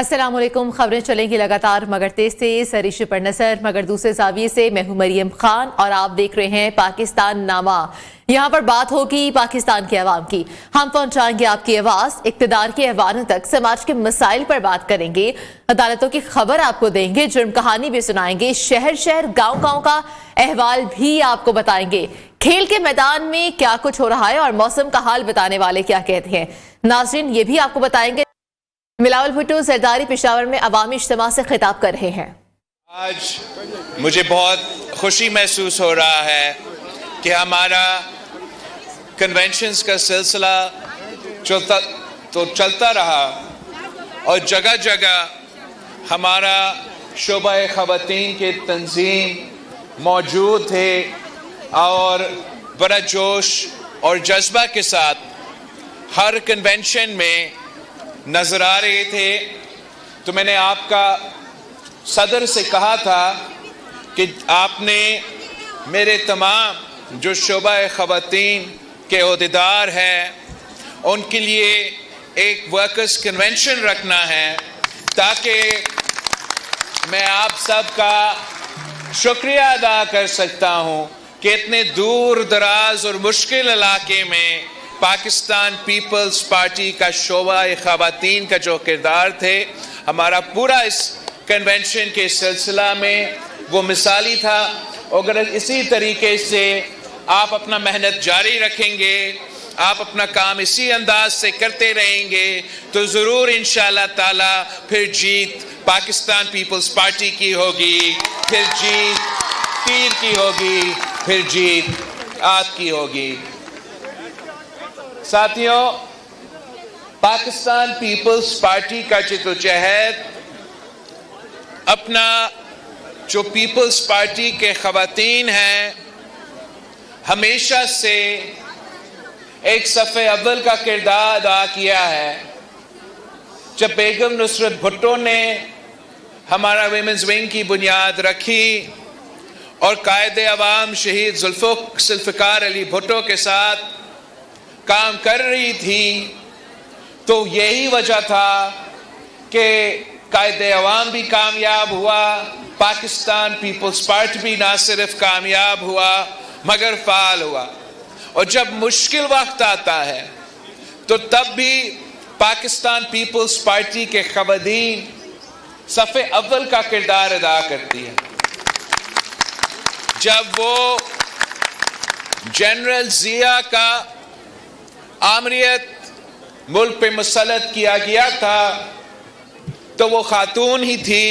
السلام علیکم. خبریں چلیں گی لگاتار مگر تیز تیز ریشے پر نظر مگر دوسرے زاویے سے. میں ہوں مریم خان اور آپ دیکھ رہے ہیں پاکستان نامہ. یہاں پر بات ہوگی پاکستان کے عوام کی. ہم پہنچائیں گے آپ کی آواز اقتدار کے ایوانوں تک. سماج کے مسائل پر بات کریں گے, عدالتوں کی خبر آپ کو دیں گے, جرم کہانی بھی سنائیں گے, شہر شہر گاؤں گاؤں کا احوال بھی آپ کو بتائیں گے. کھیل کے میدان میں کیا کچھ ہو رہا ہے اور موسم کا حال بتانے والے کیا کہتے ہیں. ناظرین یہ بھی آپ کو بتائیں گے. بلاول بھٹو زرداری پشاور میں عوامی اجتماع سے خطاب کر رہے ہیں. آج مجھے بہت خوشی محسوس ہو رہا ہے کہ ہمارا کنونشنز کا سلسلہ چلتا رہا اور جگہ جگہ ہمارا شعبہ خواتین کے تنظیم موجود تھے اور بڑا جوش اور جذبہ کے ساتھ ہر کنونشن میں نظر آ رہے تھے. تو میں نے آپ کا صدر سے کہا تھا کہ آپ نے میرے تمام جو شعبہ خواتین کے عہدیدار ہیں ان کے لیے ایک ورکرز کنونشن رکھنا ہے تاکہ میں آپ سب کا شکریہ ادا کر سکتا ہوں کہ اتنے دور دراز اور مشکل علاقے میں پاکستان پیپلز پارٹی کا شعبہ خواتین کا جو کردار تھے ہمارا پورا اس کنونشن کے سلسلہ میں وہ مثالی تھا. اگر اسی طریقے سے آپ اپنا محنت جاری رکھیں گے, آپ اپنا کام اسی انداز سے کرتے رہیں گے تو ضرور انشاءاللہ تعالی پھر جیت پاکستان پیپلز پارٹی کی ہوگی, پھر جیت تیر کی ہوگی, پھر جیت آپ کی ہوگی. ساتھیوں, پاکستان پیپلز پارٹی کا جدوجہد اپنا جو پیپلز پارٹی کے خواتین ہیں ہمیشہ سے ایک صفِ اول کا کردار ادا کیا ہے. جب بیگم نصرت بھٹو نے ہمارا ویمنز ونگ کی بنیاد رکھی اور قائد عوام شہید ذوالفقار علی بھٹو کے ساتھ کام کر رہی تھی تو یہی وجہ تھا کہ قائد عوام بھی کامیاب ہوا, پاکستان پیپلز پارٹی بھی نہ صرف کامیاب ہوا مگر فعال ہوا. اور جب مشکل وقت آتا ہے تو تب بھی پاکستان پیپلز پارٹی کے خواتین صف اول کا کردار ادا کرتی ہے. جب وہ جنرل ضیاء کا آمریت ملک پہ مسلط کیا گیا تھا تو وہ خاتون ہی تھی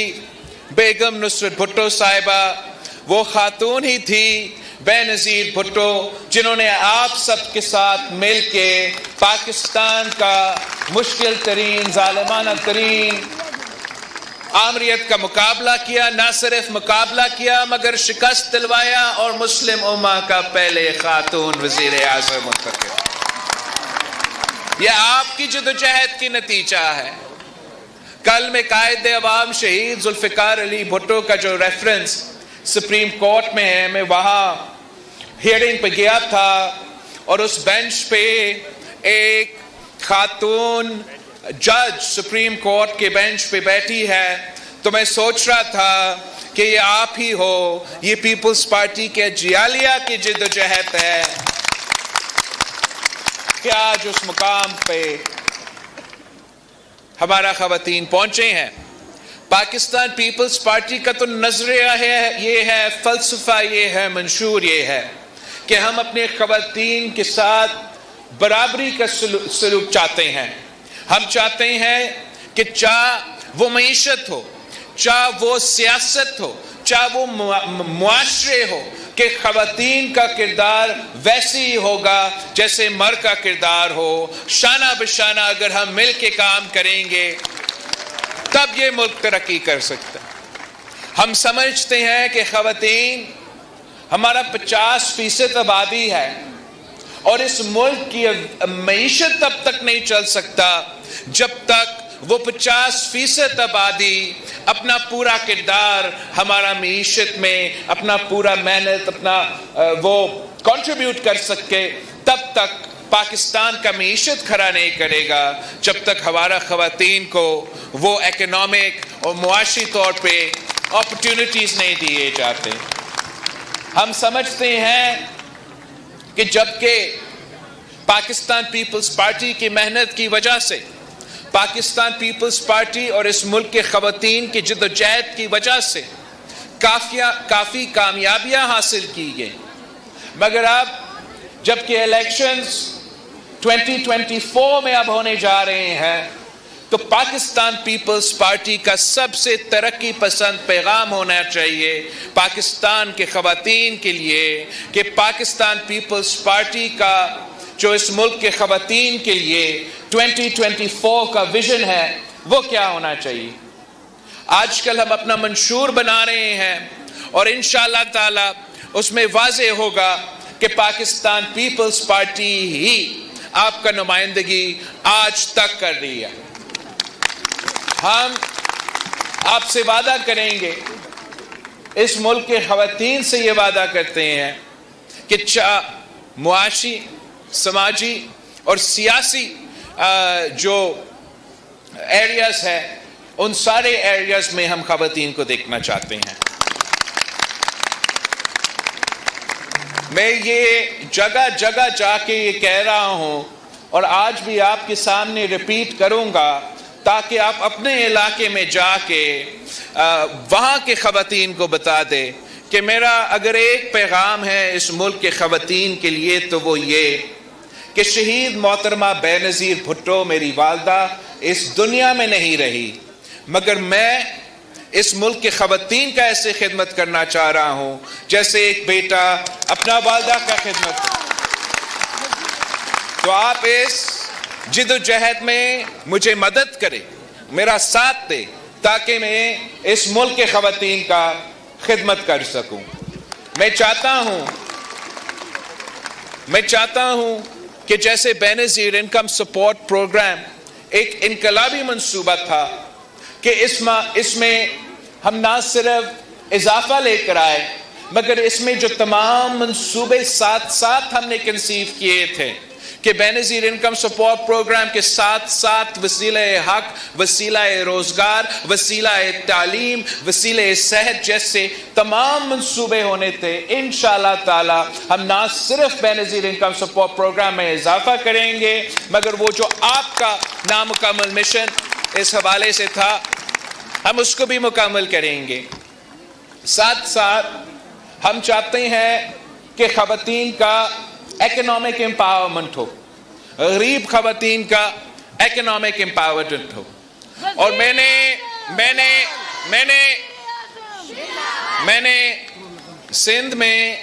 بیگم نصرت بھٹو صاحبہ, وہ خاتون ہی تھی بے-نظیر بھٹو جنہوں نے آپ سب کے ساتھ مل کے پاکستان کا مشکل ترین ظالمانہ ترین آمریت کا مقابلہ کیا. نہ صرف مقابلہ کیا مگر شکست دلوایا اور مسلم امہ کا پہلے خاتون وزیر اعظم منتخب. یہ آپ کی جدوجہد کی نتیجہ ہے. کل میں قائد عوام شہید ذوالفقار علی بھٹو کا جو ریفرنس سپریم کورٹ میں ہے, میں وہاں ہیئرنگ پہ گیا تھا اور اس بینچ پہ ایک خاتون جج سپریم کورٹ کے بینچ پہ بیٹھی ہے تو میں سوچ رہا تھا کہ یہ آپ ہی ہو, یہ پیپلز پارٹی کے جیالیہ کی جدوجہد ہے کہ آج اس مقام پہ ہمارا خواتین پہنچے ہیں. پاکستان پیپلز پارٹی کا تو نظریہ ہے, یہ ہے فلسفہ, یہ ہے منشور, یہ ہے کہ ہم اپنے خواتین کے ساتھ برابری کا سلوک چاہتے ہیں. ہم چاہتے ہیں کہ چاہے وہ معیشت ہو, چاہے وہ سیاست ہو, چاہے وہ معاشرے ہو, کہ خواتین کا کردار ویسے ہی ہوگا جیسے مرد کا کردار ہو. شانہ بشانہ اگر ہم مل کے کام کریں گے تب یہ ملک ترقی کر سکتا ہے. ہم سمجھتے ہیں کہ خواتین ہمارا 50% آبادی ہے اور اس ملک کی معیشت تب تک نہیں چل سکتا جب تک وہ 50% آبادی اپنا پورا کردار ہمارا معیشت میں اپنا پورا محنت اپنا وہ کنٹریبیوٹ کر سکے. تب تک پاکستان کا معیشت کھڑا نہیں کرے گا جب تک ہمارا خواتین کو وہ اکنامک اور معاشی طور پہ اپرچونٹیز نہیں دیے جاتے۔ ہم سمجھتے ہیں کہ جبکہ پاکستان پیپلز پارٹی کی محنت کی وجہ سے، پاکستان پیپلز پارٹی اور اس ملک کے خواتین کی جد و جہد کی وجہ سے کافی کامیابیاں حاصل کی گئی، مگر اب جبکہ الیکشنز 2024 میں اب ہونے جا رہے ہیں تو پاکستان پیپلز پارٹی کا سب سے ترقی پسند پیغام ہونا چاہیے پاکستان کے خواتین کے لیے کہ پاکستان پیپلز پارٹی کا جو اس ملک کے خواتین کے لیے 2024 کا ویژن ہے وہ کیا ہونا چاہیے۔ آج کل ہم اپنا منشور بنا رہے ہیں اور انشاءاللہ تعالی اس میں واضح ہوگا کہ پاکستان پیپلز پارٹی ہی آپ کا نمائندگی آج تک کر رہی ہے۔ ہم آپ سے وعدہ کریں گے، اس ملک کے خواتین سے یہ وعدہ کرتے ہیں کہ معاشی، سماجی اور سیاسی جو ایریاز ہے ان سارے ایریاز میں ہم خواتین کو دیکھنا چاہتے ہیں۔ میں یہ جگہ جگہ جا کے یہ کہہ رہا ہوں اور آج بھی آپ کے سامنے ریپیٹ کروں گا تاکہ آپ اپنے علاقے میں جا کے وہاں کے خواتین کو بتا دے کہ میرا اگر ایک پیغام ہے اس ملک کے خواتین کے لیے تو وہ یہ کہ شہید محترمہ بے نظیر بھٹو میری والدہ اس دنیا میں نہیں رہی، مگر میں اس ملک کے خواتین کا ایسے خدمت کرنا چاہ رہا ہوں جیسے ایک بیٹا اپنا والدہ کا خدمت کرے۔ تو آپ اس جد و جہد میں مجھے مدد کریں، میرا ساتھ دیں تاکہ میں اس ملک کے خواتین کا خدمت کر سکوں۔ میں چاہتا ہوں کہ جیسے بے نظیر انکم سپورٹ پروگرام ایک انقلابی منصوبہ تھا کہ اس میں ہم نہ صرف اضافہ لے کر آئے مگر اس میں جو تمام منصوبے ساتھ ساتھ ہم نے کنسیو کیے تھے کہ بے نظیر انکم سپورٹ پروگرام کے ساتھ ساتھ وسیلہ حق، وسیلہ روزگار، وسیلہ تعلیم، وسیلہ صحت جیسے تمام منصوبے ہونے تھے۔ انشاءاللہ تعالی ہم نہ صرف بے نظیر انکم سپورٹ پروگرام میں اضافہ کریں گے مگر وہ جو آپ کا نامکمل مشن اس حوالے سے تھا ہم اس کو بھی مکمل کریں گے۔ ساتھ ساتھ ہم چاہتے ہیں کہ خواتین کا اکنامک امپاورمنٹ ہو، غریب خواتین کا اکنامک امپاورمنٹ ہو۔ اور میں نے سندھ میں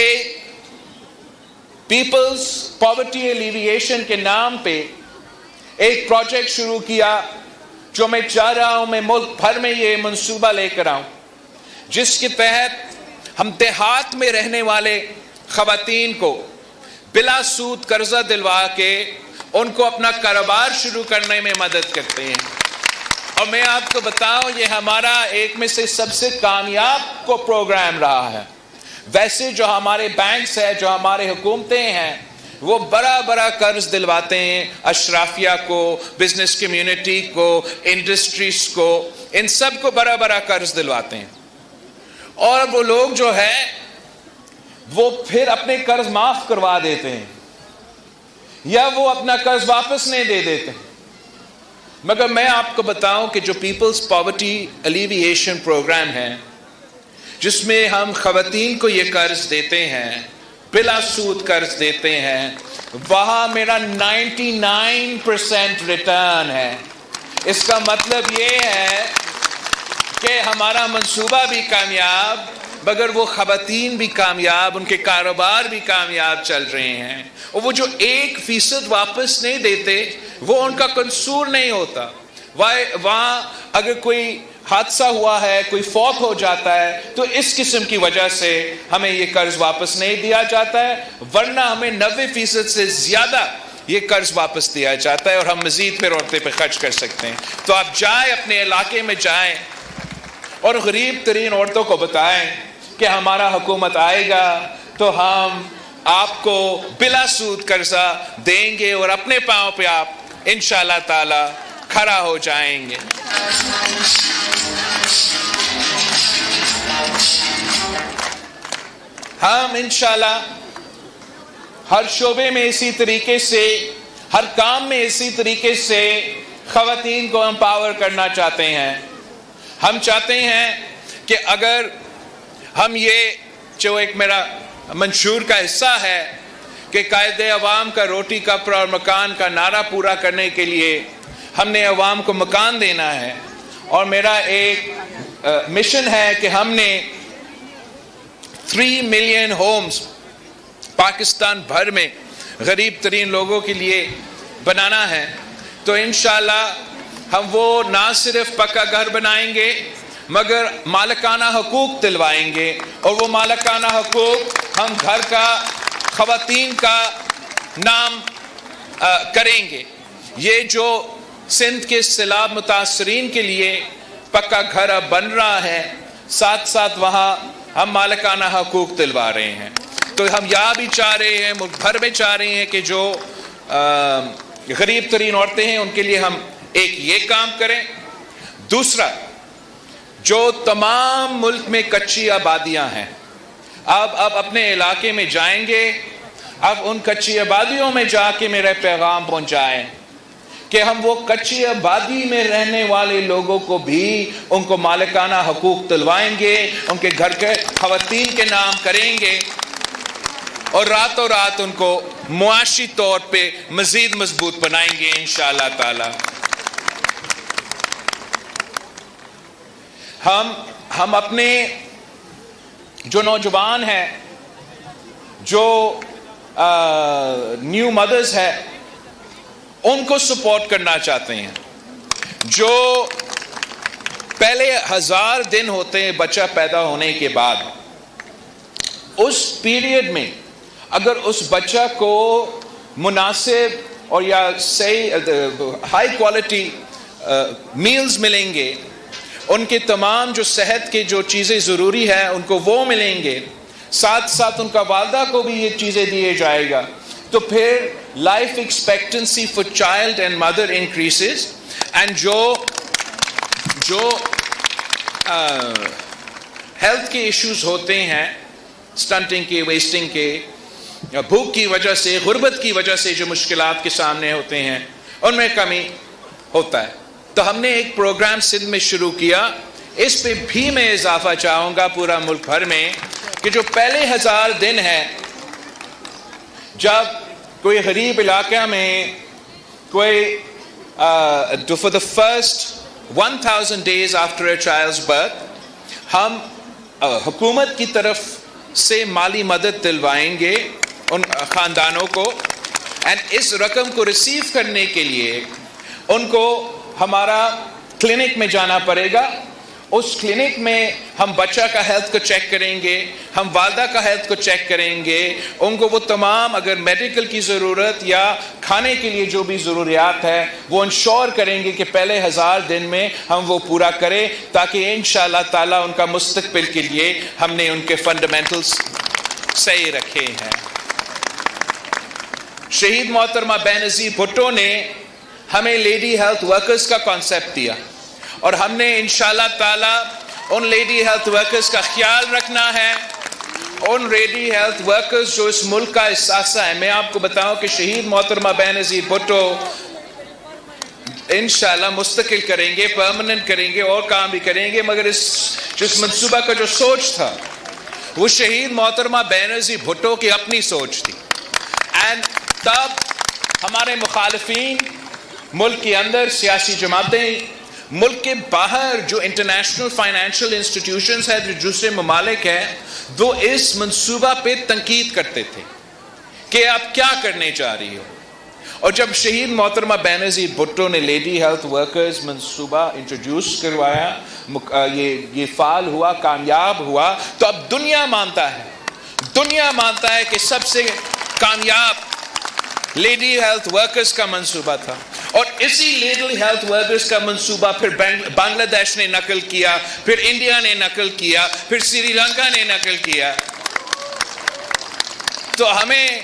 ایک پیپلز پاورٹی ایلیویشن کے نام پہ ایک پروجیکٹ شروع کیا جو میں چاہ رہا ہوں میں ملک بھر میں یہ منصوبہ لے کر آؤں، جس کے تحت ہم دیہات میں رہنے والے خواتین کو بلا سود قرضہ دلوا کے ان کو اپنا کاروبار شروع کرنے میں مدد کرتے ہیں۔ اور میں آپ کو بتاؤں یہ ہمارا ایک میں سے سب سے کامیاب کو پروگرام رہا ہے۔ ویسے جو ہمارے بینکس ہیں، جو ہمارے حکومتیں ہیں وہ بڑا قرض دلواتے ہیں اشرافیہ کو، بزنس کمیونٹی کو، انڈسٹریز کو، ان سب کو بڑا قرض دلواتے ہیں اور وہ لوگ جو ہے وہ پھر اپنے قرض معاف کروا دیتے ہیں یا وہ اپنا قرض واپس نہیں دے دیتے۔ مگر میں آپ کو بتاؤں کہ جو پیپلز پاورٹی ایلیویشن پروگرام ہے جس میں ہم خواتین کو یہ قرض دیتے ہیں، بلا سود قرض دیتے ہیں، وہاں میرا 99% ریٹرن ہے۔ اس کا مطلب یہ ہے کہ ہمارا منصوبہ بھی کامیاب مگر وہ خواتین بھی کامیاب، ان کے کاروبار بھی کامیاب چل رہے ہیں۔ اور وہ جو 1% واپس نہیں دیتے وہ ان کا قصور نہیں ہوتا۔ وہاں اگر کوئی حادثہ ہوا ہے، کوئی فوت ہو جاتا ہے تو اس قسم کی وجہ سے ہمیں یہ قرض واپس نہیں دیا جاتا ہے، ورنہ ہمیں 90% سے زیادہ یہ قرض واپس دیا جاتا ہے اور ہم مزید پھر عورتیں پہ خرچ کر سکتے ہیں۔ تو آپ جائیں، اپنے علاقے میں جائیں اور غریب ترین عورتوں کو بتائیں کہ ہمارا حکومت آئے گا تو ہم آپ کو بلا سود قرضہ دیں گے اور اپنے پاؤں پہ آپ انشاءاللہ تعالی کھڑا ہو جائیں گے. ہم انشاءاللہ ہر شعبے میں اسی طریقے سے، ہر کام میں اسی طریقے سے خواتین کو امپاور کرنا چاہتے ہیں. ہم چاہتے ہیں کہ اگر ہم یہ جو ایک میرا منشور کا حصہ ہے کہ قائد عوام کا روٹی کپڑا اور مکان کا نعرہ پورا کرنے کے لیے ہم نے عوام کو مکان دینا ہے، اور میرا ایک مشن ہے کہ ہم نے 3 ملین ہومز پاکستان بھر میں غریب ترین لوگوں کے لیے بنانا ہے. تو انشاءاللہ ہم وہ نہ صرف پکا گھر بنائیں گے مگر مالکانہ حقوق دلوائیں گے، اور وہ مالکانہ حقوق ہم گھر کا خواتین کا نام کریں گے. یہ جو سندھ کے سیلاب متاثرین کے لیے پکا گھر اب بن رہا ہے، ساتھ ساتھ وہاں ہم مالکانہ حقوق دلوا رہے ہیں. تو ہم یہاں بھی چاہ رہے ہیں، ملک بھر میں چاہ رہے ہیں کہ جو غریب ترین عورتیں ہیں ان کے لیے ہم ایک یہ کام کریں. دوسرا، جو تمام ملک میں کچی آبادیاں ہیں، اب اپنے علاقے میں جائیں گے، اب ان کچی آبادیوں میں جا کے میرا پیغام پہنچائیں کہ ہم وہ کچی آبادی میں رہنے والے لوگوں کو بھی ان کو مالکانہ حقوق دلوائیں گے، ان کے گھر کے خواتین کے نام کریں گے، اور راتوں رات ان کو معاشی طور پہ مزید مضبوط بنائیں گے انشاءاللہ تعالی. ہم اپنے جو نوجوان ہیں، جو نیو مدرز ہیں، ان کو سپورٹ کرنا چاہتے ہیں. جو پہلے 1000 دن ہوتے ہیں بچہ پیدا ہونے کے بعد، اس پیریڈ میں اگر اس بچہ کو مناسب اور یا صحیح ہائی کوالٹی میلز ملیں گے، ان کے تمام جو صحت کے جو چیزیں ضروری ہیں ان کو وہ ملیں گے، ساتھ ساتھ ان کا والدہ کو بھی یہ چیزیں دیے جائے گا، تو پھر life expectancy for child and mother increases. And جو ہیلتھ کے ایشوز ہوتے ہیں، سٹنٹنگ کے، ویسٹنگ کے، بھوک کی وجہ سے، غربت کی وجہ سے جو مشکلات کے سامنے ہوتے ہیں، ان میں کمی ہوتا ہے. تو ہم نے ایک پروگرام سندھ میں شروع کیا، اس پہ بھی میں اضافہ چاہوں گا پورا ملک بھر میں، کہ جو پہلے 1000 دن ہیں، جب کوئی غریب علاقہ میں کوئی for the first 1000 days after a child's birth ہم حکومت کی طرف سے مالی مدد دلوائیں گے ان خاندانوں کو، اینڈ اس رقم کو ریسیو کرنے کے لیے ان کو ہمارا کلینک میں جانا پڑے گا. اس کلینک میں ہم بچہ کا ہیلتھ کو چیک کریں گے، ہم والدہ کا ہیلتھ کو چیک کریں گے، ان کو وہ تمام اگر میڈیکل کی ضرورت یا کھانے کے لیے جو بھی ضروریات ہے وہ انشور کریں گے کہ پہلے 1000 دن میں ہم وہ پورا کریں، تاکہ انشاءاللہ تعالیٰ ان کا مستقبل کے لیے ہم نے ان کے فنڈامنٹلز صحیح رکھے ہیں. شہید محترمہ بینظیر بھٹو نے ہمیں لیڈی ہیلتھ ورکرز کا کانسیپٹ دیا، اور ہم نے انشاءاللہ تعالی ان لیڈی ہیلتھ ورکرز کا خیال رکھنا ہے. ان لیڈی ہیلتھ ورکرز جو اس ملک کا اثاثہ ہے. میں آپ کو بتاؤں کہ شہید محترمہ بینظیر بھٹو انشاءاللہ مستقل کریں گے، پرماننٹ کریں گے، اور کام بھی کریں گے، مگر جس منصوبہ کا جو سوچ تھا وہ شہید محترمہ بینظیر بھٹو کی اپنی سوچ تھی. اینڈ تب ہمارے مخالفین، ملک کے اندر سیاسی جماعتیں، ملک کے باہر جو انٹرنیشنل فائنینشیل انسٹیٹیوشنز ہیں، جو دوسرے ممالک ہیں، وہ اس منصوبہ پہ تنقید کرتے تھے کہ آپ کیا کرنے جا رہی ہو. اور جب شہید محترمہ بینظیر بھٹو نے لیڈی ہیلتھ ورکرز منصوبہ انٹروڈیوس کروایا، یہ فعال ہوا، کامیاب ہوا، تو اب دنیا مانتا ہے کہ سب سے کامیاب لیڈی ہیلتھ ورکرز کا منصوبہ تھا. اور اسی لیڈی ہیلتھ ورکرز کا منصوبہ پھر بنگلہ دیش نے نقل کیا، پھر انڈیا نے نقل کیا، پھر سری لنکا نے نقل کیا. تو ہمیں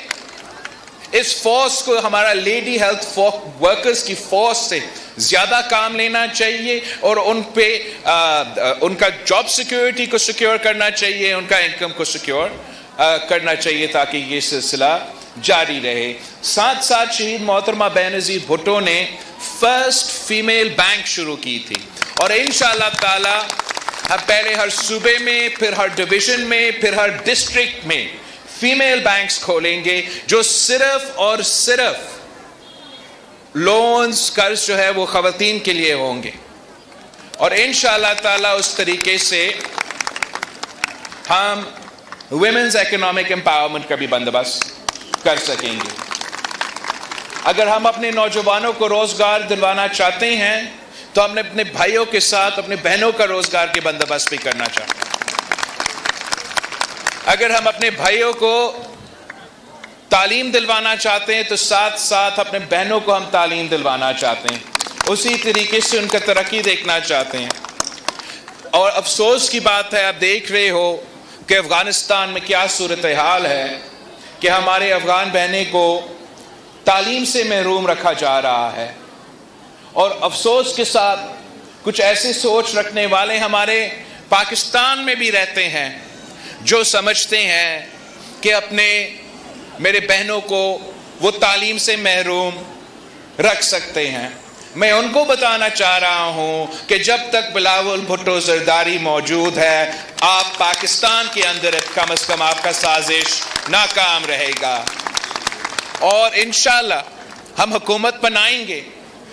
اس فورس کو, ہمارا لیڈی ہیلتھ ورکرز کی فورس سے زیادہ کام لینا چاہیے اور ان پہ ان کا جاب سیکیورٹی کو سیکیور کرنا چاہیے, ان کا انکم کو سیکیور کرنا چاہیے تاکہ یہ سلسلہ جاری رہے. ساتھ ساتھ شہید محترمہ بینظیر بھٹو نے فرسٹ فیمیل بینک شروع کی تھی, اور انشاءاللہ تعالی ہم پہلے ہر صوبے میں, پھر ہر ڈویژن میں, پھر ہر ڈسٹرکٹ میں فیمیل بینکس کھولیں گے جو صرف اور صرف لونز, قرض جو ہے وہ خواتین کے لیے ہوں گے, اور انشاءاللہ تعالی اس طریقے سے ہم ویمنز اکنامک امپاورمنٹ کا بھی بندوبست کر سکیں گے. اگر ہم اپنے نوجوانوں کو روزگار دلوانا چاہتے ہیں تو ہم نے اپنے بھائیوں کے ساتھ اپنے بہنوں کا روزگار کے بندوبست بھی کرنا چاہتے ہیں. اگر ہم اپنے بھائیوں کو تعلیم دلوانا چاہتے ہیں تو ساتھ ساتھ اپنے بہنوں کو ہم تعلیم دلوانا چاہتے ہیں, اسی طریقے سے ان کا ترقی دیکھنا چاہتے ہیں. اور افسوس کی بات ہے, آپ دیکھ رہے ہو کہ افغانستان میں کیا صورتحال ہے کہ ہمارے افغان بہنیں کو تعلیم سے محروم رکھا جا رہا ہے, اور افسوس کے ساتھ کچھ ایسے سوچ رکھنے والے ہمارے پاکستان میں بھی رہتے ہیں جو سمجھتے ہیں کہ اپنے میرے بہنوں کو وہ تعلیم سے محروم رکھ سکتے ہیں. میں ان کو بتانا چاہ رہا ہوں کہ جب تک بلاول بھٹو زرداری موجود ہے, آپ پاکستان کے اندر کم از کم آپ کا سازش ناکام رہے گا. اور انشاءاللہ ہم حکومت بنائیں گے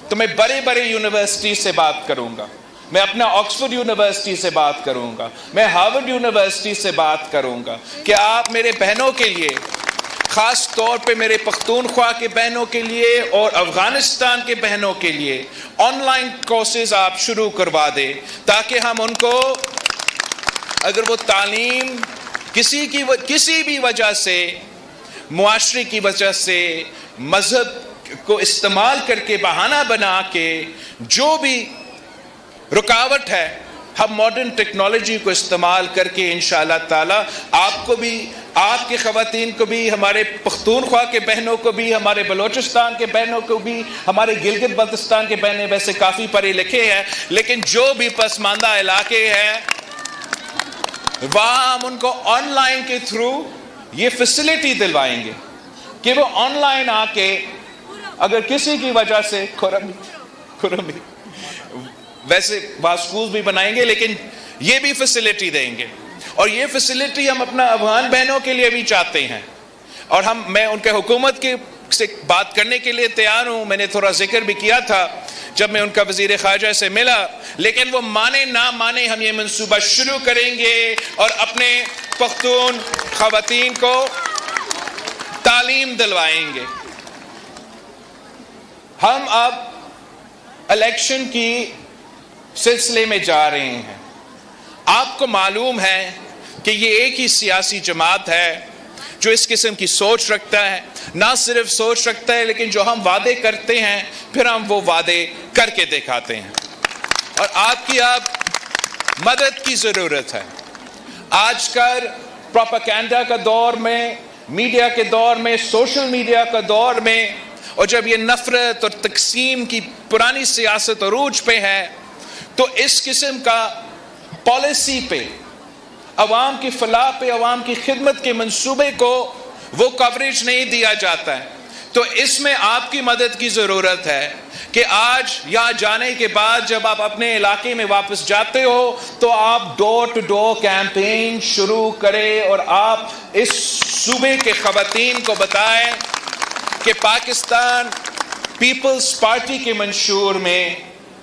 تو میں بڑے بڑے یونیورسٹی سے بات کروں گا, میں اپنا آکسفورڈ یونیورسٹی سے بات کروں گا, میں ہارورڈ یونیورسٹی سے بات کروں گا کہ آپ میرے بہنوں کے لیے, خاص طور پہ میرے پختونخوا کے بہنوں کے لیے اور افغانستان کے بہنوں کے لیے آن لائن کورسز آپ شروع کروا دیں, تاکہ ہم ان کو, اگر وہ تعلیم کسی بھی وجہ سے, معاشرے کی وجہ سے, مذہب کو استعمال کر کے بہانہ بنا کے جو بھی رکاوٹ ہے, ہم ماڈرن ٹیکنالوجی کو استعمال کر کے انشاءاللہ تعالی آپ کو بھی, آپ کے خواتین کو بھی, ہمارے پختونخوا کے بہنوں کو بھی, ہمارے بلوچستان کے بہنوں کو بھی, ہمارے گلگت بلتستان کے بہنیں ویسے کافی پڑھے لکھے ہیں لیکن جو بھی پسماندہ علاقے ہیں وہاں ہم ان کو آن لائن کے تھرو یہ فیسلٹی دلوائیں گے کہ وہ آن لائن آ کے اگر کسی کی وجہ سے خرمی ویسے وہاں سکول بھی بنائیں گے لیکن یہ بھی فیسلٹی دیں گے, اور یہ فیسلٹی ہم اپنا افغان بہنوں کے لیے بھی چاہتے ہیں. اور میں ان کے حکومت کے سے بات کرنے کے لیے تیار ہوں. میں نے تھوڑا ذکر بھی کیا تھا جب میں ان کا وزیر خارجہ سے ملا, لیکن وہ مانے نہ مانے ہم یہ منصوبہ شروع کریں گے اور اپنے پختون خواتین کو تعلیم دلوائیں گے. ہم اب الیکشن کی سلسلے میں جا رہے ہیں. آپ کو معلوم ہے کہ یہ ایک ہی سیاسی جماعت ہے جو اس قسم کی سوچ رکھتا ہے, نہ صرف سوچ رکھتا ہے لیکن جو ہم وعدے کرتے ہیں پھر ہم وہ وعدے کر کے دکھاتے ہیں, اور آپ کی اب مدد کی ضرورت ہے. آج کل پروپیگنڈا کا دور میں, میڈیا کے دور میں, سوشل میڈیا کا دور میں, اور جب یہ نفرت اور تقسیم کی پرانی سیاست عروج پہ ہے تو اس قسم کا پالیسی پہ, عوام کی فلاح پہ, عوام کی خدمت کے منصوبے کو وہ کوریج نہیں دیا جاتا ہے. تو اس میں آپ کی مدد کی ضرورت ہے کہ آج یہاں جانے کے بعد جب آپ اپنے علاقے میں واپس جاتے ہو تو آپ ڈور ٹو ڈور کیمپین شروع کریں اور آپ اس صوبے کے خواتین کو بتائیں کہ پاکستان پیپلز پارٹی کے منشور میں,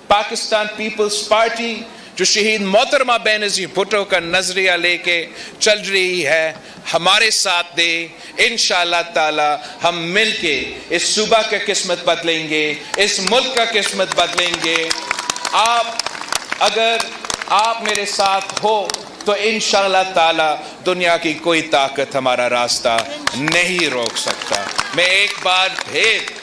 پاکستان پیپلز پارٹی جو شہید محترمہ بینظیر بھٹو کا نظریہ لے کے چل رہی ہے, ہمارے ساتھ دے. انشاءاللہ تعالی ہم مل کے اس صوبہ کا قسمت بدلیں گے, اس ملک کا قسمت بدلیں گے. اگر آپ میرے ساتھ ہو تو انشاءاللہ تعالی دنیا کی کوئی طاقت ہمارا راستہ نہیں روک سکتا. میں ایک بار پھر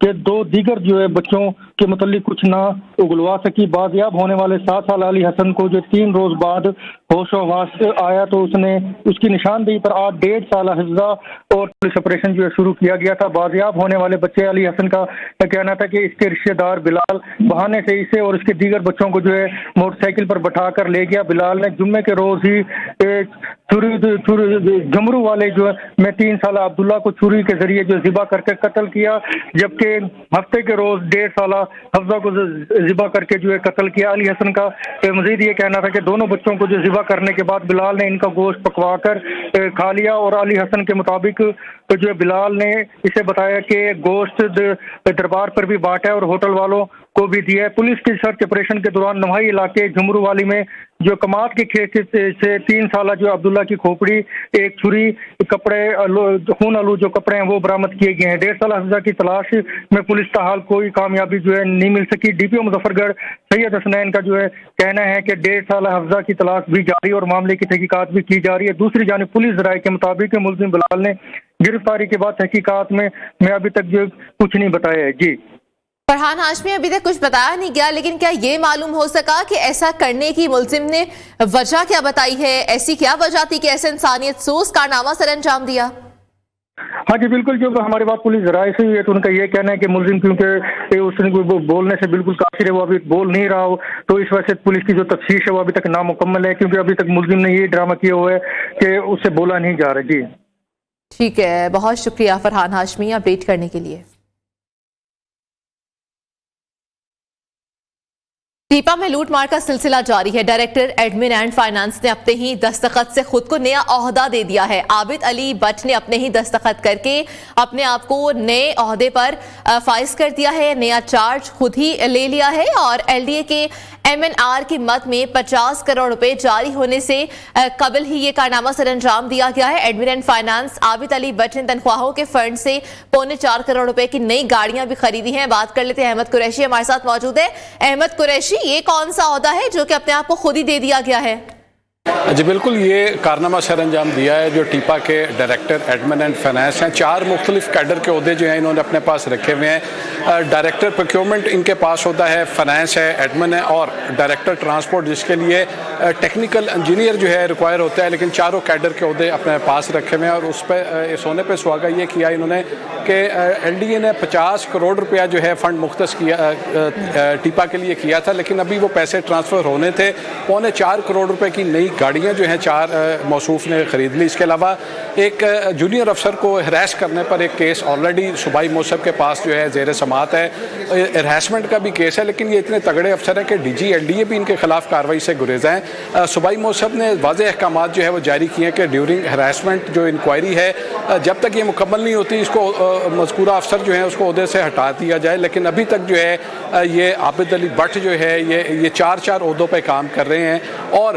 کہ 2 دیگر جو ہے بچوں کے متعلق کچھ نہ اگلوا سکی۔ بازیاب ہونے والے 7 سال علی حسن کو جو 3 روز بعد ہوش و حواس آیا تو اس کی نشاندہی پر 1.5 سالہ حفظہ اور پولیس آپریشن جو ہے شروع کیا گیا تھا۔ بازیاب ہونے والے بچے علی حسن کا کہنا تھا کہ اس کے رشتہ دار بلال بہانے سے اسے اور اس کے دیگر بچوں کو جو ہے موٹر سائیکل پر بٹھا کر لے گیا۔ بلال نے جمعے کے روز ہی جمرو والے جو میں 3 سالہ عبداللہ کو چھری کے ذریعے جو ذبح کر کے قتل کیا، جبکہ ہفتے کے روز 1.5 سالہ حفظہ کو ذبح کر کے جو ہے قتل کیا۔ علی حسن کا مزید یہ کہنا تھا کہ دونوں بچوں کو جو ذبح کرنے کے بعد بلال نے ان کا گوشت پکوا کر کھا لیا، اور علی حسن کے مطابق جو ہے بلال نے اسے بتایا کہ گوشت دربار پر بھی بانٹا ہے اور ہوٹل والوں کو بھی دیا ہے۔ پولیس کی سرچ آپریشن کے دوران نوائی علاقے جمرو والی میں جو کماد کے کھیت سے 3 سالہ جو عبداللہ کی کھوپڑی، ایک چھری، کپڑے خون آلود جو کپڑے ہیں وہ برآمد کیے گئے ہیں۔ 1.5 سالہ حفظہ کی تلاش میں پولیس تاحال کوئی کامیابی جو ہے نہیں مل سکی۔ ڈی پی او مظفر گڑھ سید حسنین کا جو ہے کہنا ہے کہ 1.5 سالہ حفظہ کی تلاش بھی جاری اور معاملے کی تحقیقات بھی کی جا رہی ہے۔ دوسری جانب پولیس ذرائع کے مطابق ملزم بلال نے گرفتاری کے بعد تحقیقات میں ابھی تک جو کچھ نہیں بتایا ہے۔ جی فرحان ہاشمی، ابھی تک کچھ بتایا نہیں گیا، لیکن کیا یہ معلوم ہو سکا کہ ایسا کرنے کی ملزم نے وجہ کیا بتائی ہے؟ ایسی کیا وجہ تھی کہ ایسے انسانیت سوز کارنامہ سر انجام دیا؟ ہاں جی بالکل، جو ہماری بات پولیس ذرائع سے ہوئی ہے تو ان کا یہ کہنا ہے کہ ملزم کیونکہ اس نے بولنے سے بالکل قاصر ہے، وہ ابھی بول نہیں رہا ہو، تو اس وجہ سے پولیس کی جو تفتیش ہے وہ ابھی تک نامکمل ہے، کیونکہ ابھی تک ملزم نے یہ ڈرامہ کیا ہوا ہے کہ اس سے بولا نہیں جا رہا۔ جی ٹھیک ہے، بہت شکریہ فرحان ہاشمی اپڈیٹ کرنے کے لیے۔ ٹیپا میں لوٹ مار کا سلسلہ جاری ہے۔ ڈائریکٹر ایڈمن اینڈ فائنانس نے اپنے ہی دستخط سے خود کو نیا عہدہ دے دیا ہے۔ عابد علی بٹ نے اپنے ہی دستخط کر کے اپنے آپ کو نئے عہدے پر فائز کر دیا ہے، نیا چارج خود ہی لے لیا ہے، اور ایل ڈی اے کے MNR کی مد میں 50 کروڑ روپے جاری ہونے سے قبل ہی یہ کارنامہ سر انجام دیا گیا ہے۔ Admin and finance Abid Ali but نے تنخواہوں کے فنڈ سے 4.25 کروڑ روپے کی نئی گاڑیاں بھی خریدی ہیں۔ بات کر لیتے ہیں، احمد قریشی ہمارے ساتھ موجود ہے۔ احمد قریشی، یہ کون سا عہدہ ہے جو کہ اپنے آپ کو خود ہی دے دیا گیا ہے؟ جی بالکل، یہ کارنامہ سر انجام دیا ہے جو ٹیپا کے ڈائریکٹر ایڈمن اینڈ فائنانس ہیں۔ 4 مختلف کیڈر کے عہدے جو ہیں انہوں نے اپنے پاس رکھے ہوئے ہیں۔ ڈائریکٹر پروکیورمنٹ ان کے پاس ہوتا ہے، فائنانس ہے، ایڈمن ہے، اور ڈائریکٹر ٹرانسپورٹ جس کے لیے ٹیکنیکل انجینئر جو ہے ریکوائر ہوتا ہے، لیکن چاروں کیڈر کے عہدے اپنے پاس رکھے ہوئے ہیں۔ اور اس پہ سونے پہ سہاگا یہ کیا انہوں نے کہ ایل ڈی اے نے 50 کروڑ روپیہ جو ہے فنڈ مختص کیا ٹیپا کے لیے کیا تھا، لیکن ابھی وہ پیسے ٹرانسفر ہونے تھے۔ 4.25 کروڑ روپے کی نئی گاڑیاں جو ہیں 4 موصوف نے خرید لی۔ اس کے علاوہ ایک جونیئر افسر کو ہراس کرنے پر ایک کیس آلریڈی صوبائی موصف کے پاس جو ہے زیر سماعت ہے، ہراسمنٹ کا بھی کیس ہے، لیکن یہ اتنے تگڑے افسر ہیں کہ D G L D A بھی ان کے خلاف کارروائی سے گریزا ہیں۔ صوبائی موصف نے واضح احکامات جو ہے وہ جاری کیے ہیں کہ ڈیورنگ ہراسمنٹ جو انکوائری ہے جب تک یہ مکمل نہیں ہوتی اس کو مذکورہ افسر جو ہے اس کو عہدے سے ہٹا دیا جائے، لیکن ابھی تک جو ہے یہ عابد علی بٹ جو ہے یہ 4 عہدوں پہ کام کر رہے ہیں، اور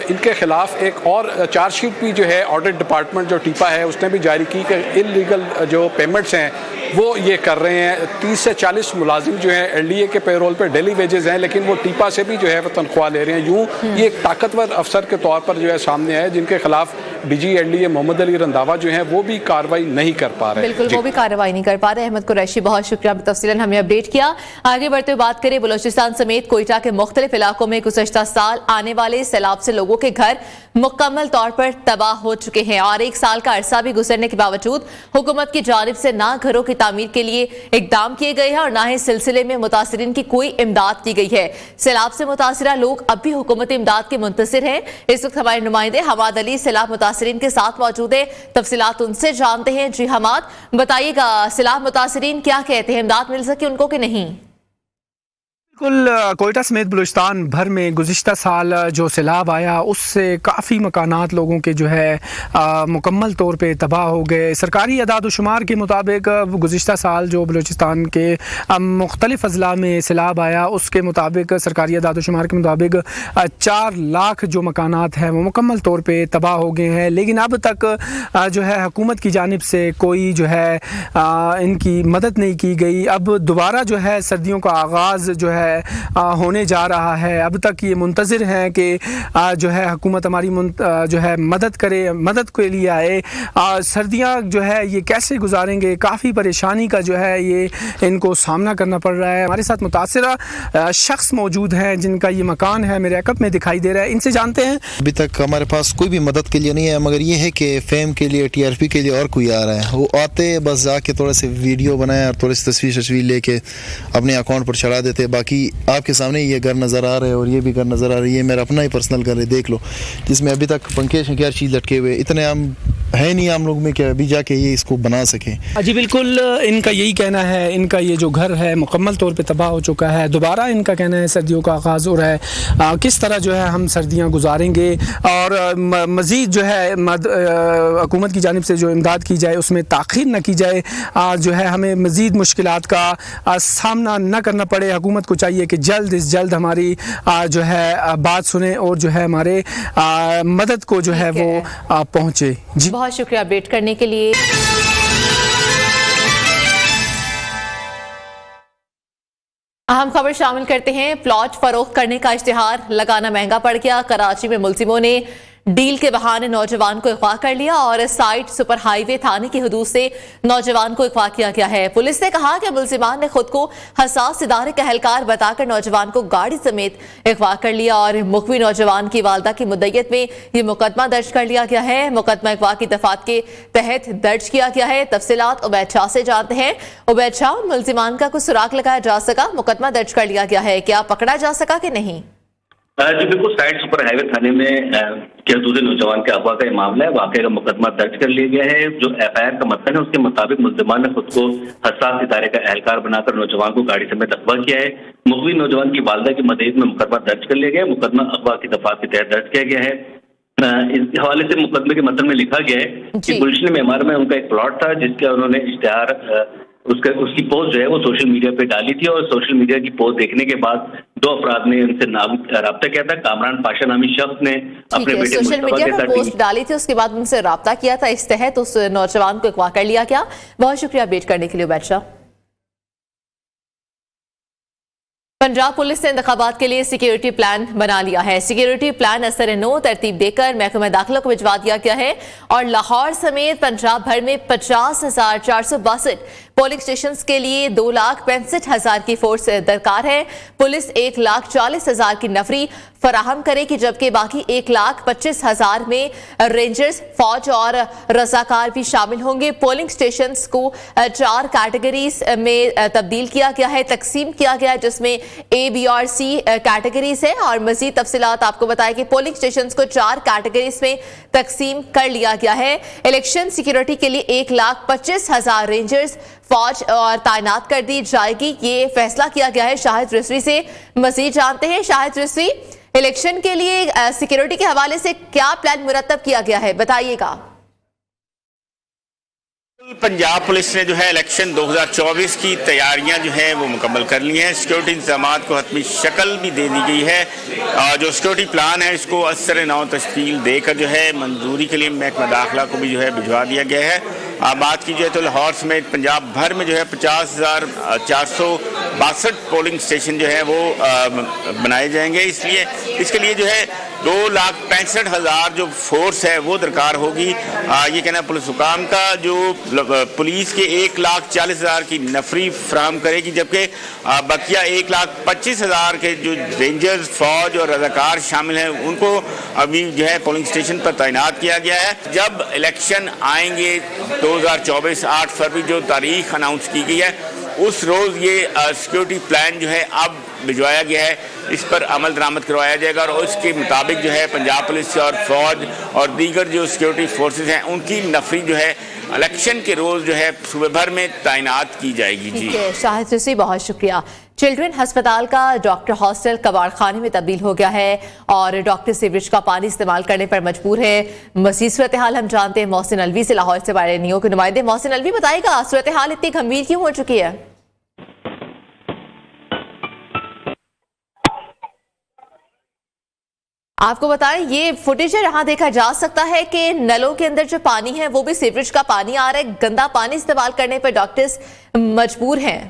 ان کے خلاف ایک اور چارج شیٹ بھی جو ہے آڈٹ ڈپارٹمنٹ جو ٹیپا ہے اس نے بھی جاری کی کہ انلیگل جو پیمنٹس ہیں وہ یہ کر رہے ہیں۔ 30 سے 40 ملازم جو ہیں ایل ڈی اے کے پے رول پہ ڈیلی ویجز ہیں، لیکن وہ ٹیپا سے بھی جو ہے وہ تنخواہ لے رہے ہیں۔ یوں یہ ایک طاقتور افسر کے طور پر جو ہے سامنے آئے، جن کے خلاف D G L D A Muhammad Ali Randhawa جو ہیں وہ بھی کارروائی نہیں کر پا رہے۔ بالکل وہ بھی کارروائی نہیں کر پا رہے۔ احمد قریشی بہت شکریہ، تفصیلاً ہمیں اپڈیٹ کیا۔ آگے بڑھتے ہوئے بات کریں، بلوچستان سمیت کوئٹہ کے مختلف علاقوں میں گزشتہ سال آنے والے سیلاب سے لوگوں کے گھر مکمل طور پر تباہ ہو چکے ہیں، اور 1 سال کا عرصہ بھی گزرنے کے باوجود حکومت کی جانب سے نہ گھروں کی تعمیر کے لیے اقدام کیے گئے ہیں اور نہ ہی سلسلے میں متاثرین کی کوئی امداد کی گئی ہے۔ سیلاب سے متاثرہ لوگ اب بھی حکومتی امداد کے منتظر ہیں۔ اس وقت ہمارے نمائندے حماد علی سیلاب متاثرین کے ساتھ موجود ہیں، تفصیلات ان سے جانتے ہیں۔ جی حماد، بتائیے گا سیلاب متاثرین کیا کہتے ہیں، امداد مل سکی ان کو کہ نہیں؟ بالکل، کوئٹہ سمیت بلوچستان بھر میں گزشتہ سال جو سیلاب آیا اس سے کافی مکانات لوگوں کے جو ہے مکمل طور پہ تباہ ہو گئے۔ سرکاری اعداد و شمار کے مطابق گزشتہ سال جو بلوچستان کے مختلف اضلاع میں سیلاب آیا اس کے مطابق، سرکاری اعداد و شمار کے مطابق 4 لاکھ جو مکانات ہیں وہ مکمل طور پہ تباہ ہو گئے ہیں، لیکن اب تک جو ہے حکومت کی جانب سے کوئی جو ہے ان کی مدد نہیں کی گئی۔ اب دوبارہ جو ہے سردیوں کا آغاز جو ہے ہے ہونے جا رہا ہے. اب تک یہ منتظر ہیں کہ جو ہے حکومت ہماری جو ہے مدد کرے, مدد کے لیے آئے. سردیاں جو ہے یہ کیسے گزاریں گے, کافی پریشانی کا جو ہے یہ ان کو سامنا کرنا پڑ رہا ہے. ہمارے ساتھ متاثرہ شخص موجود ہیں جن کا یہ مکان ہے میرے عقب میں دکھائی دے رہا ہے, ان سے جانتے ہیں. ابھی تک ہمارے پاس کوئی بھی مدد کے لیے نہیں ہے, مگر یہ ہے کہ فیم کے لیے, ٹی آر پی کے لیے اور کوئی آ رہا ہے. وہ آتے بس جا کے تھوڑے سے ویڈیو بنائے اور تھوڑی سی تصویر لے کے اپنے اکاؤنٹ پر چڑھا دیتے. باقی آپ کے سامنے یہ گھر نظر آ رہے اور یہ بھی گھر نظر آ رہی ہے, میرا اپنا ہی پرسنل گھر ہے, دیکھ لو, جس میں ابھی تک پنکھے شنکے چیز لٹکے ہوئے. اتنے عام ہے نہیں عام لوگ میں کہ ابھی جا کے یہ اس کو بنا سکیں. جی بالکل, ان کا یہی کہنا ہے, ان کا یہ جو گھر ہے مکمل طور پہ تباہ ہو چکا ہے. دوبارہ ان کا کہنا ہے سردیوں کا آغاز ہو رہا ہے, کس طرح جو ہے ہم سردیاں گزاریں گے, اور مزید جو ہے حکومت کی جانب سے جو امداد کی جائے اس میں تاخیر نہ کی جائے, جو ہے ہمیں مزید مشکلات کا سامنا نہ کرنا پڑے. حکومت کو چاہیے کہ جلد از جلد ہماری جو ہے بات سنیں اور جو ہے ہمارے مدد کو جو ہے وہ پہنچے. جی بہت شکریہ اپڈیٹ کرنے کے لیے. اہم خبر شامل کرتے ہیں. پلاٹ فروخت کرنے کا اشتہار لگانا مہنگا پڑ گیا. کراچی میں ملزموں نے ڈیل کے بہانے نوجوان کو اغوا کر لیا اور سائٹ سپر ہائی وے تھانے کی حدود سے نوجوان کو اغوا کیا گیا ہے. پولیس نے کہا کہ ملزمان نے خود کو حساس ادارے کا اہلکار بتا کر نوجوان کو گاڑی سمیت اغوا کر لیا اور مخفی نوجوان کی والدہ کی مدعیت میں یہ مقدمہ درج کر لیا گیا ہے. مقدمہ اغوا کی دفعات کے تحت درج کیا گیا ہے. تفصیلات عبید شاہ سے جانتے ہیں. عبید شاہ, ملزمان کا کوئی سراغ لگایا جا سکا؟ مقدمہ درج کر لیا گیا ہے, کیا پکڑا جا سکا کہ نہیں؟ جی بالکل, سائٹ سپر ہائی وے تھانے میں حدود نوجوان کے اغوا کا یہ معاملہ ہے. واقعے کا مقدمہ درج کر لیا گیا ہے. جو ایف آئی آر کا متن ہے اس کے مطابق ملزمان نے خود کو حساس ادارے کا اہلکار بنا کر نوجوان کو گاڑی سمیت اغوا کیا ہے. مخفی نوجوان کی والدہ کی مدعیت میں مقدمہ درج کر لیا گیا ہے. مقدمہ اغوا کی دفعات کے تحت درج کیا گیا ہے. اس حوالے سے مقدمے کے متن میں لکھا گیا ہے کہ گلشن معمار میں ان کا ایک پلاٹ تھا جس کا انہوں نے اشتہار اس کی پوسٹ جو ہے وہ سوشل میڈیا پہ ڈالی تھی, اور سوشل میڈیا کی پوسٹ دیکھنے کے بعد دو افراد نے ان سے رابطہ کیا تھا. کامران پاشا نامی شخص نے اپنے بیٹے سوشل میڈیا پر پوسٹ ڈالی تھی, اس کے بعد ان سے رابطہ کیا تھا, اس تحت اس نوجوان کو اغوا کر لیا گیا. بہت شکریہ اپڈیٹ کرنے کے لیے عبید شاہ. پنجاب پولیس نے انتخابات کے لیے سیکیورٹی پلان بنا لیا ہے. سیکیورٹی پلان اثر نو ترتیب دے کر محکمہ داخلہ کو بھجوا دیا گیا ہے اور لاہور سمیت پنجاب بھر میں 50,462 پولنگ سٹیشنز کے لیے 2,65,000 کی فورس درکار ہے. پولیس 1,40,000 کی نفری فراہم کرے گی, جبکہ باقی 1,25,000 میں رینجرز, فوج اور رضاکار بھی شامل ہوں گے. پولنگ سٹیشنز کو 4 کیٹیگریز میں تبدیل کیا گیا ہے, تقسیم کیا گیا ہے, جس میں اے, بی اور سی کیٹیگریز ہے. اور مزید تفصیلات آپ کو بتائیں کہ پولنگ سٹیشنز کو 4 کیٹیگریز میں تقسیم کر لیا گیا ہے. الیکشن سیکیورٹی کے لیے 1,25,000 رینجرز فوج اور تعینات کر دی جائے گی. یہ فیصلہ کیا گیا ہے. شاہد رسوی سے مزید جانتے ہیں. شاہد رسوی, الیکشن کے لیے سیکیورٹی کے حوالے سے کیا پلان مرتب کیا گیا ہے, بتائیے گا. پنجاب پولیس نے جو ہے الیکشن 2024 کی تیاریاں جو ہیں وہ مکمل کر لی ہیں. سیکیورٹی انتظامات کو حتمی شکل بھی دے دی گئی ہے. جو سیکیورٹی پلان ہے اس کو اثر نو تشکیل دے کر جو ہے منظوری کے لیے محکمہ داخلہ کو بھی جو ہے بھجوا دیا گیا ہے. بات کی جائے تو لاہور سمیت پنجاب بھر میں جو ہے 50,462 پولنگ سٹیشن جو ہے وہ بنائے جائیں گے. اس کے لیے جو ہے 2,65,000 جو فورس ہے وہ درکار ہوگی. یہ کہنا پولیس حکام کا, جو پولیس کے 1,40,000 کی نفری فراہم کرے گی, جبکہ بقیہ 1,25,000 کے جو رینجرز, فوج اور رضاکار شامل ہیں ان کو ابھی جو ہے پولنگ سٹیشن پر تعینات کیا گیا ہے. جب الیکشن آئیں گے 2024 8 فروری جو تاریخ اناؤنس کی گئی ہے, اس روز یہ سیکیورٹی پلان جو ہے اب بھجوایا گیا ہے. اس پر عمل درآمد کروایا جائے گا اور اس کے مطابق جو ہے پنجاب پولیس اور فوج اور دیگر جو سیکیورٹی فورسز ہیں ان کی نفری جو ہے الیکشن کے روز جو ہے صوبے بھر میں تعینات کی جائے گی. جی شاہد رسی, بہت شکریہ. چلڈرن ہسپتال کا ڈاکٹر ہاسٹل کباڑ خانے میں تبدیل ہو گیا ہے اور ڈاکٹر سیوریج کا پانی استعمال کرنے پر مجبور ہے. مزید صورتحال ہم جانتے ہیں محسن الوی سے. لاہور سے بڑے نیو کے نمائندے محسن الوی, بتائے گا صورتحال اتنی گمبھیر کیوں ہو چکی ہے؟ آپ کو بتائیں, یہ فوٹیج یہاں دیکھا جا سکتا ہے کہ نلوں کے اندر جو پانی ہے وہ بھی سیوریج کا پانی آ رہا ہے. گندا پانی استعمال کرنے پر ڈاکٹرز مجبور ہیں.